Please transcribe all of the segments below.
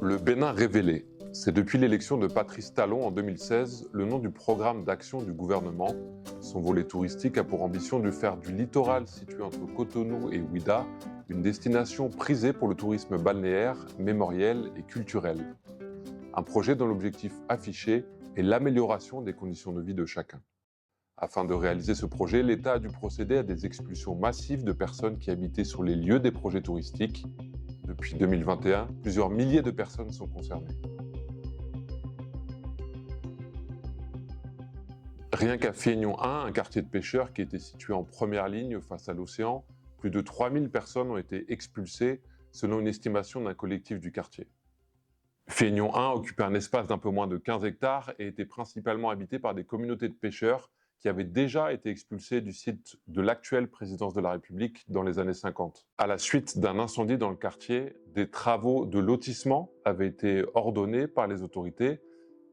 Le Bénin révélé. C'est depuis l'élection de Patrice Talon en 2016 le nom du programme d'action du gouvernement. Son volet touristique a pour ambition de faire du littoral situé entre Cotonou et Ouidah une destination prisée pour le tourisme balnéaire, mémoriel et culturel. Un projet dont l'objectif affiché est l'amélioration des conditions de vie de chacun. Afin de réaliser ce projet, l'État a dû procéder à des expulsions massives de personnes qui habitaient sur les lieux des projets touristiques. Depuis 2021, plusieurs milliers de personnes sont concernées. Rien qu'à Fénion 1, un quartier de pêcheurs qui était situé en première ligne face à l'océan, plus de 3000 personnes ont été expulsées selon une estimation d'un collectif du quartier. Fénion 1 occupait un espace d'un peu moins de 15 hectares et était principalement habité par des communautés de pêcheurs qui avaient déjà été expulsés du site de l'actuelle présidence de la République dans les années 50. À la suite d'un incendie dans le quartier, des travaux de lotissement avaient été ordonnés par les autorités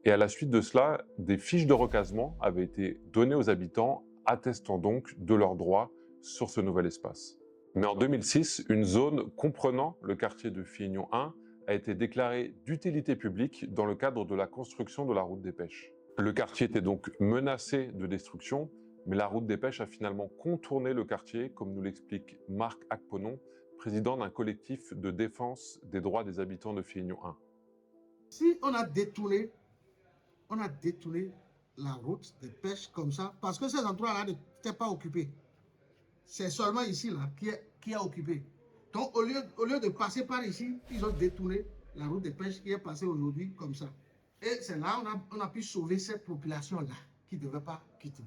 et à la suite de cela, des fiches de recasement avaient été données aux habitants, attestant donc de leurs droits sur ce nouvel espace. Mais en 2006, une zone comprenant le quartier de Fénion 1 a été déclarée d'utilité publique dans le cadre de la construction de la route des pêches. Le quartier était donc menacé de destruction, mais la route des pêches a finalement contourné le quartier, comme nous l'explique Marc Akponon, président d'un collectif de défense des droits des habitants de Fénion 1. Si on a détourné la route des pêches comme ça, parce que ces endroits-là n'étaient pas occupés. C'est seulement ici là qui a occupé. Donc au lieu de passer par ici, ils ont détourné la route des pêches qui est passée aujourd'hui comme ça. Et c'est là on a pu sauver cette population-là qui ne devait pas quitter.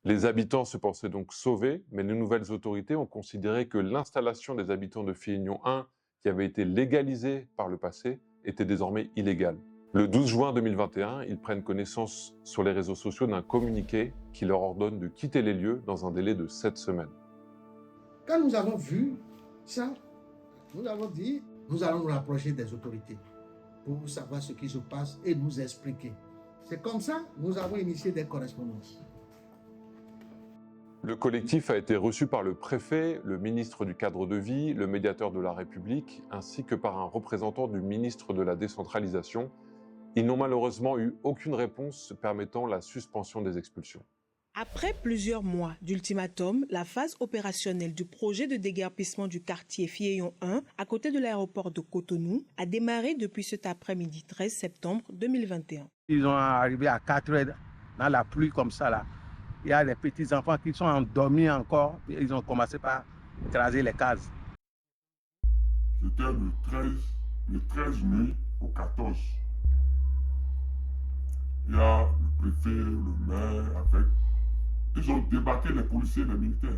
Les habitants se pensaient donc sauvés, mais les nouvelles autorités ont considéré que l'installation des habitants de Fénion 1, qui avait été légalisée par le passé, était désormais illégale. Le 12 juin 2021, ils prennent connaissance sur les réseaux sociaux d'un communiqué qui leur ordonne de quitter les lieux dans un délai de 7 semaines. Quand nous avons vu ça, nous avons dit, nous allons nous rapprocher des autorités pour savoir ce qui se passe et nous expliquer. C'est comme ça que nous avons initié des correspondances. Le collectif a été reçu par le préfet, le ministre du Cadre de Vie, le médiateur de la République, ainsi que par un représentant du ministre de la Décentralisation. Ils n'ont malheureusement eu aucune réponse permettant la suspension des expulsions. Après plusieurs mois d'ultimatum, la phase opérationnelle du projet de déguerpissement du quartier Fénion 1, à côté de l'aéroport de Cotonou, a démarré depuis cet après-midi 13 septembre 2021. Ils ont arrivé à 4 heures dans la pluie comme ça là. Il y a des petits-enfants qui sont endormis encore. Ils ont commencé par écraser les cases. C'était le 13 mai au 14. Il y a le préfet, le maire, avec... Ils ont débarqué les policiers, les militaires.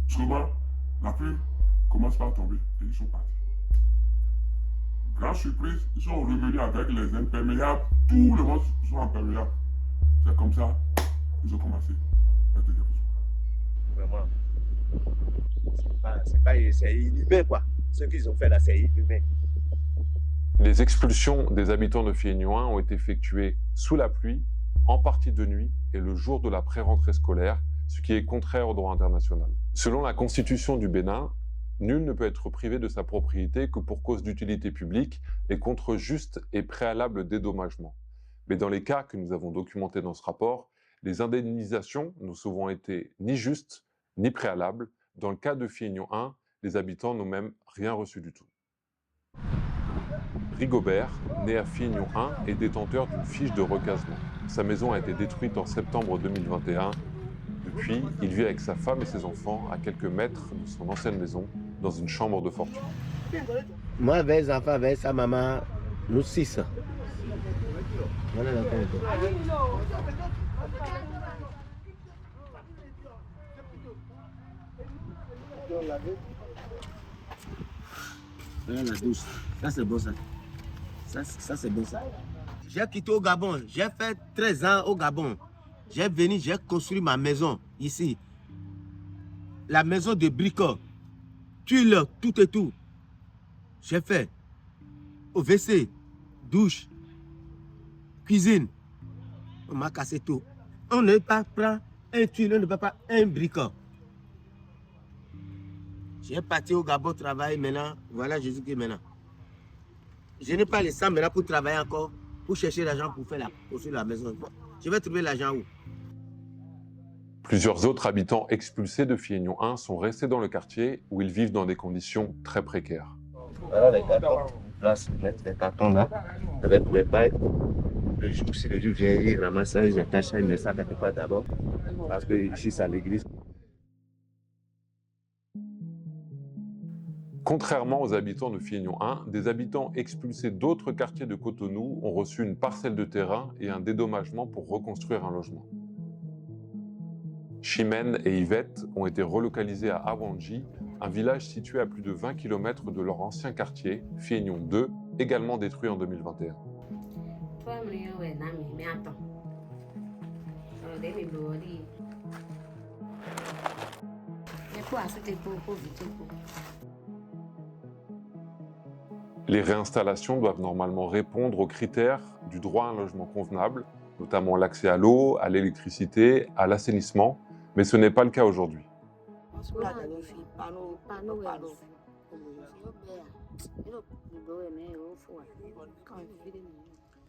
Souvent, la pluie commence par tomber et ils sont partis. Grande surprise, ils sont revenus avec les imperméables. Tout le monde sont imperméables. C'est comme ça qu'ils ont commencé. Vraiment, c'est inhumain quoi. Ce qu'ils ont fait là, c'est inhumain. Les expulsions des habitants de Fénion 1 ont été effectuées sous la pluie, en partie de nuit et le jour de la pré-rentrée scolaire, ce qui est contraire au droit international. Selon la Constitution du Bénin, nul ne peut être privé de sa propriété que pour cause d'utilité publique et contre juste et préalable dédommagement. Mais dans les cas que nous avons documentés dans ce rapport, les indemnisations n'ont souvent été ni justes ni préalables. Dans le cas de Fénion 1, les habitants n'ont même rien reçu du tout. Rigobert, né à Fénion 1, est détenteur d'une fiche de recasement. Sa maison a été détruite en septembre 2021. Depuis, il vit avec sa femme et ses enfants à quelques mètres de son ancienne maison, dans une chambre de fortune. Moi, avec les enfants, avec sa maman, nous 6. Là, la douche. Ça, c'est bon, ça. Ça c'est bon, ça. J'ai quitté au Gabon. J'ai fait 13 ans au Gabon. J'ai venu, j'ai construit ma maison ici. La maison de bricots. Tuiles, tout et tout. J'ai fait au WC, douche, cuisine. On m'a cassé tout. On ne peut pas prendre un tuile, on ne peut pas un bricot. J'ai parti au Gabon travailler maintenant. Voilà Jésus qui est maintenant. Je n'ai pas le sang maintenant pour travailler encore, pour chercher l'argent pour faire construire la maison. Je vais trouver l'argent où? Plusieurs autres habitants expulsés de Fiegnon 1 sont restés dans le quartier où ils vivent dans des conditions très précaires. Voilà les cartons. Place, mettre les cartons là, avec les pailles. Le jour, si le jour vient, il ramasse ça, il attache ça, il met ça quelque part d'abord. Parce que ici, c'est à l'église. Contrairement aux habitants de Fiegnon 1, des habitants expulsés d'autres quartiers de Cotonou ont reçu une parcelle de terrain et un dédommagement pour reconstruire un logement. Chimène et Yvette ont été relocalisés à Awanji, un village situé à plus de 20 km de leur ancien quartier, Fiegnon 2, également détruit en 2021. Les réinstallations doivent normalement répondre aux critères du droit à un logement convenable, notamment l'accès à l'eau, à l'électricité, à l'assainissement, mais ce n'est pas le cas aujourd'hui.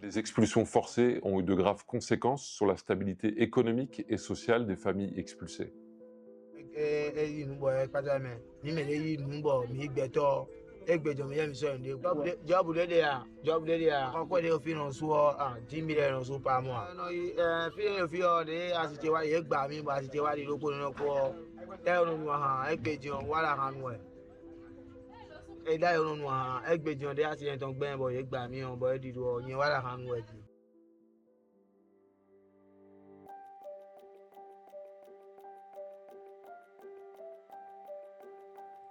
Les expulsions forcées ont eu de graves conséquences sur la stabilité économique et sociale des familles expulsées.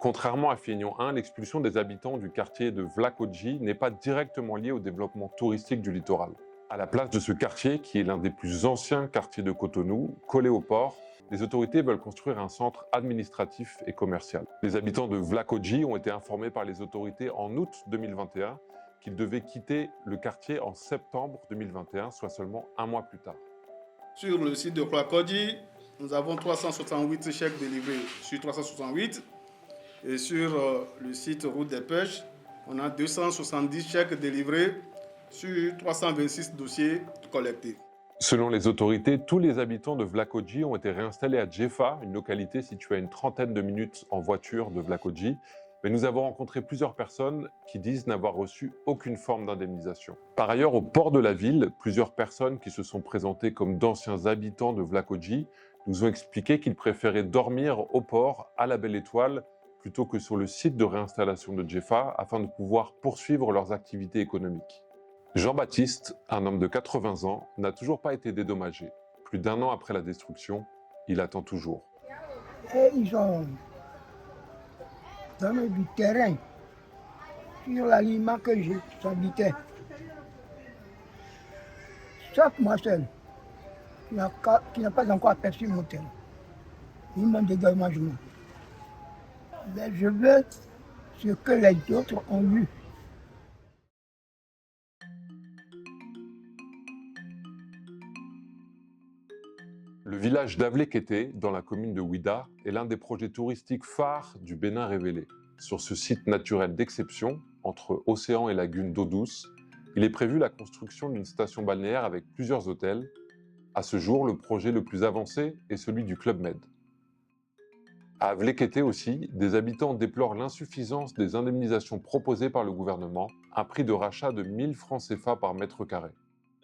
Contrairement à Fiegnon 1, l'expulsion des habitants du quartier de Vlakodji n'est pas directement liée au développement touristique du littoral. À la place de ce quartier, qui est l'un des plus anciens quartiers de Cotonou, collé au port, les autorités veulent construire un centre administratif et commercial. Les habitants de Vlakodji ont été informés par les autorités en août 2021 qu'ils devaient quitter le quartier en septembre 2021, soit seulement un mois plus tard. Sur le site de Vlakodji, nous avons 368 chèques délivrés sur 368. Et sur le site Route des Pêches, on a 270 chèques délivrés sur 326 dossiers collectés. Selon les autorités, tous les habitants de Vlakodji ont été réinstallés à Djefa, une localité située à une trentaine de minutes en voiture de Vlakodji. Mais nous avons rencontré plusieurs personnes qui disent n'avoir reçu aucune forme d'indemnisation. Par ailleurs, au port de la ville, plusieurs personnes qui se sont présentées comme d'anciens habitants de Vlakodji nous ont expliqué qu'ils préféraient dormir au port, à la Belle Étoile, plutôt que sur le site de réinstallation de Djefa, afin de pouvoir poursuivre leurs activités économiques. Jean-Baptiste, un homme de 80 ans, n'a toujours pas été dédommagé. Plus d'un an après la destruction, il attend toujours. Et ils ont donné du terrain sur l'aliment que j'habitais. Sauf moi seul, qui n'a pas encore aperçu mon terrain. Ils m'ont dédommagement. Mais je veux ce que les autres ont eu. Le village d'Avlekété, dans la commune de Ouida, est l'un des projets touristiques phares du Bénin révélé. Sur ce site naturel d'exception, entre océan et lagune d'eau douce, il est prévu la construction d'une station balnéaire avec plusieurs hôtels. À ce jour, le projet le plus avancé est celui du Club Med. À Avlekété aussi, des habitants déplorent l'insuffisance des indemnisations proposées par le gouvernement, un prix de rachat de 1000 francs CFA par mètre carré.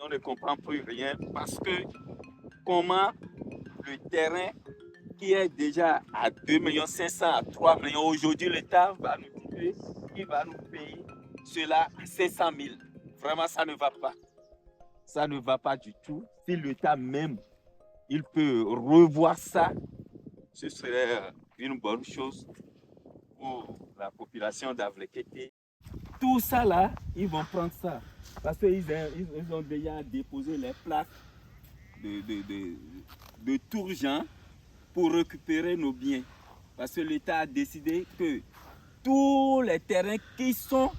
On ne comprend plus rien parce que comment le terrain qui est déjà à 2 500 000 à 3 millions, aujourd'hui l'État va nous dire qu'il va nous payer cela à 500 000. Vraiment, ça ne va pas. Ça ne va pas du tout. Si l'État même, il peut revoir ça, ce serait une bonne chose pour la population d'Avlekété. Tout ça là, ils vont prendre ça. Parce qu'ils ont déjà déposé les plaques de Tourjan pour récupérer nos biens. Parce que l'État a décidé que tous les terrains qui sont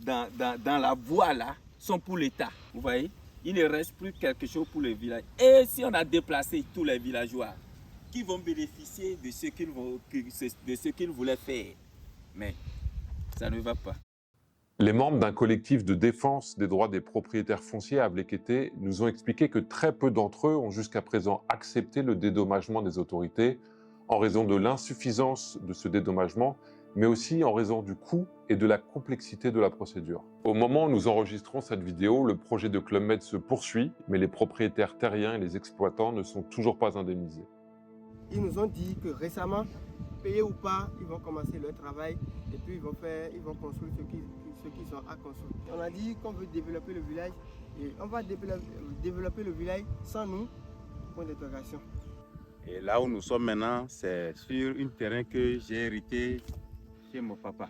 dans la voie là sont pour l'État. Vous voyez? Il ne reste plus quelque chose pour les villages. Et si on a déplacé tous les villageois, qui vont bénéficier de ce qu'ils voulaient faire. Mais ça ne va pas. Les membres d'un collectif de défense des droits des propriétaires fonciers à Avlekété nous ont expliqué que très peu d'entre eux ont jusqu'à présent accepté le dédommagement des autorités en raison de l'insuffisance de ce dédommagement, mais aussi en raison du coût et de la complexité de la procédure. Au moment où nous enregistrons cette vidéo, le projet de Club Med se poursuit, mais les propriétaires terriens et les exploitants ne sont toujours pas indemnisés. Ils nous ont dit que récemment, payés ou pas, ils vont commencer leur travail et puis ils vont construire ce qu'ils ont à construire. On a dit qu'on veut développer le village et on va développer le village sans nous, point d'interrogation. Et là où nous sommes maintenant, c'est sur un terrain que j'ai hérité chez mon papa.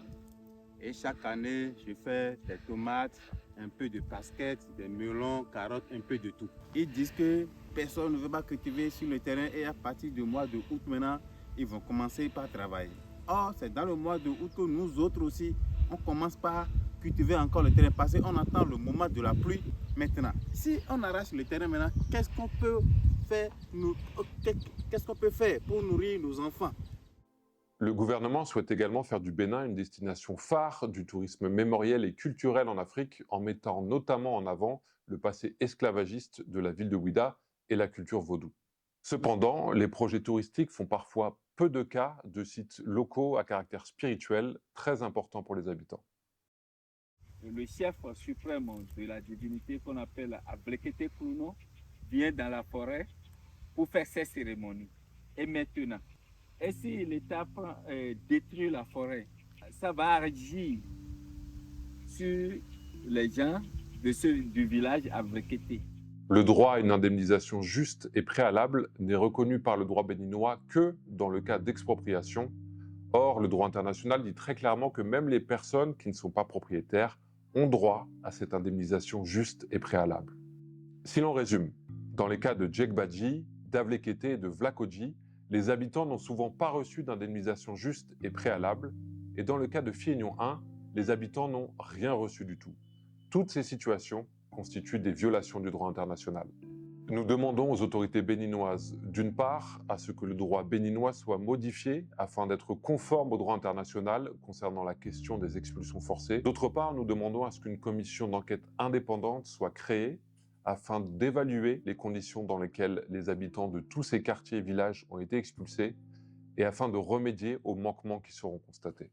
Et chaque année, je fais des tomates, un peu de basket, des melons, carottes, un peu de tout. Ils disent que personne ne veut pas cultiver sur le terrain et à partir du mois de août maintenant, ils vont commencer par travailler. Or, c'est dans le mois de août que nous autres aussi, on commence par cultiver encore le terrain parce qu'on attend le moment de la pluie maintenant. Si on arrache le terrain maintenant, qu'est-ce qu'on peut faire pour nourrir nos enfants? Le gouvernement souhaite également faire du Bénin une destination phare du tourisme mémoriel et culturel en Afrique, en mettant notamment en avant le passé esclavagiste de la ville de Ouidah et la culture vaudou. Cependant, les projets touristiques font parfois peu de cas de sites locaux à caractère spirituel très importants pour les habitants. Le chef suprême de la divinité qu'on appelle Avlekété Kouno vient dans la forêt pour faire ses cérémonies. Et maintenant, et si l'État détruit la forêt, ça va agir sur les gens du village Avlekété. Le droit à une indemnisation juste et préalable n'est reconnu par le droit béninois que dans le cas d'expropriation. Or, le droit international dit très clairement que même les personnes qui ne sont pas propriétaires ont droit à cette indemnisation juste et préalable. Si l'on résume, dans les cas de Djegbadji, d'Avlekété et de Vlakodji, les habitants n'ont souvent pas reçu d'indemnisation juste et préalable, et dans le cas de Fiegnon 1, les habitants n'ont rien reçu du tout. Toutes ces situations constituent des violations du droit international. Nous demandons aux autorités béninoises, d'une part, à ce que le droit béninois soit modifié afin d'être conforme au droit international concernant la question des expulsions forcées. D'autre part, nous demandons à ce qu'une commission d'enquête indépendante soit créée afin d'évaluer les conditions dans lesquelles les habitants de tous ces quartiers et villages ont été expulsés et afin de remédier aux manquements qui seront constatés.